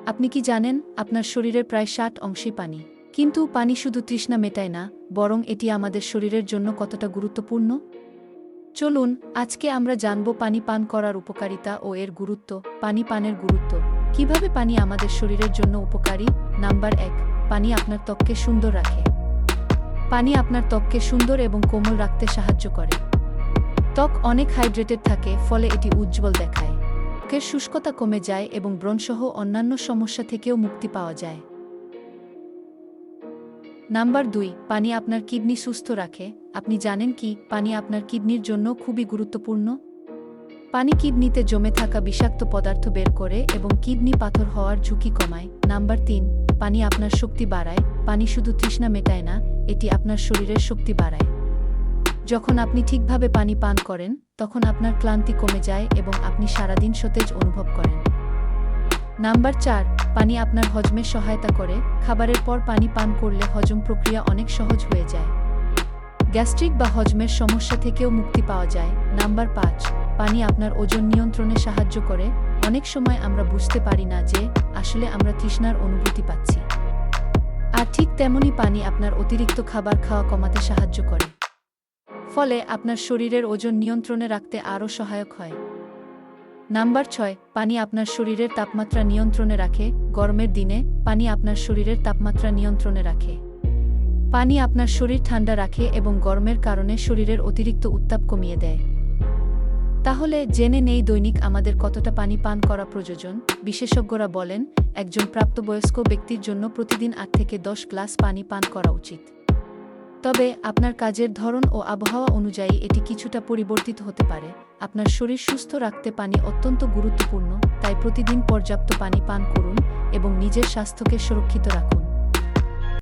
আপনি কি জানেন, আপনার শরীরের প্রায় ৬০ অংশই পানি। কিন্তু পানি শুধু তৃষ্ণা মেটায় না, বরং এটি আমাদের শরীরের জন্য কতটা গুরুত্বপূর্ণ। চলুন আজকে আমরা জানব পানি পান করার উপকারিতা ও এর গুরুত্ব। পানি পানের গুরুত্ব। কিভাবে পানি আমাদের শরীরের জন্য উপকারী। নাম্বার ১, পানি আপনার ত্বককে সুন্দর রাখে। পানি আপনার ত্বককে সুন্দর এবং কোমল রাখতে সাহায্য করে। ত্বক অনেক হাইড্রেটেড থাকে, ফলে এটি উজ্জ্বল দেখায়। ত্বকের শুষ্কতা কমে যায় এবং ব্রণসহ অন্যান্য সমস্যা থেকেও মুক্তি পাওয়া যায়। নাম্বার ২, পানি আপনার কিডনি সুস্থ রাখে। আপনি জানেন কি, পানি আপনার কিডনির জন্য খুবই গুরুত্বপূর্ণ। পানি কিডনিতে জমে থাকা বিষাক্ত পদার্থ বের করে এবং কিডনি পাথর হওয়ার ঝুঁকি কমায়। নাম্বার ৩, পানি আপনার শক্তি বাড়ায়। পানি শুধু তৃষ্ণা মেটায় না, এটি আপনার শরীরের শক্তি বাড়ায়। যখন আপনি ঠিকভাবে পানি পান করেন, তখন আপনার ক্লান্তি কমে যায় এবং আপনি সারাদিন সতেজ অনুভব করেন। নাম্বার ৪, পানি আপনার হজমে সহায়তা করে। খাবারের পর পানি পান করলে হজম প্রক্রিয়া অনেক সহজ হয়ে যায়। গ্যাস্ট্রিক বা হজমের সমস্যা থেকেও মুক্তি পাওয়া যায়। নাম্বার ৫, পানি আপনার ওজন নিয়ন্ত্রণে সাহায্য করে। অনেক সময় আমরা বুঝতে পারি না যে আসলে আমরা তৃষ্ণার অনুভূতি পাচ্ছি। আর ঠিক তেমনই পানি আপনার অতিরিক্ত খাবার খাওয়া কমাতে সাহায্য করে। ফলে আপনার শরীরের ওজন নিয়ন্ত্রণে রাখতে আরও সহায়ক হয়। নাম্বার ৬, পানি আপনার শরীরের তাপমাত্রা নিয়ন্ত্রণে রাখে। গরমের দিনে পানি আপনার শরীরের তাপমাত্রা নিয়ন্ত্রণে রাখে। পানি আপনার শরীর ঠান্ডা রাখে এবং গরমের কারণে শরীরের অতিরিক্ত উত্তাপ কমিয়ে দেয়। তাহলে জেনে নেই দৈনিক আমাদের কতটা পানি পান করা প্রয়োজন। বিশেষজ্ঞরা বলেন, একজন প্রাপ্তবয়স্ক ব্যক্তির জন্য প্রতিদিন ৮ থেকে ১০ গ্লাস পানি পান করা উচিত। তবে আপনার কাজের ধরন ও আবহাওয়া অনুযায়ী এটি কিছুটা পরিবর্তিত হতে পারে। আপনার শরীর সুস্থ রাখতে পানি অত্যন্ত গুরুত্বপূর্ণ, তাই প্রতিদিন পর্যাপ্ত পানি পান করুন এবং নিজের স্বাস্থ্যকে সুরক্ষিত রাখুন।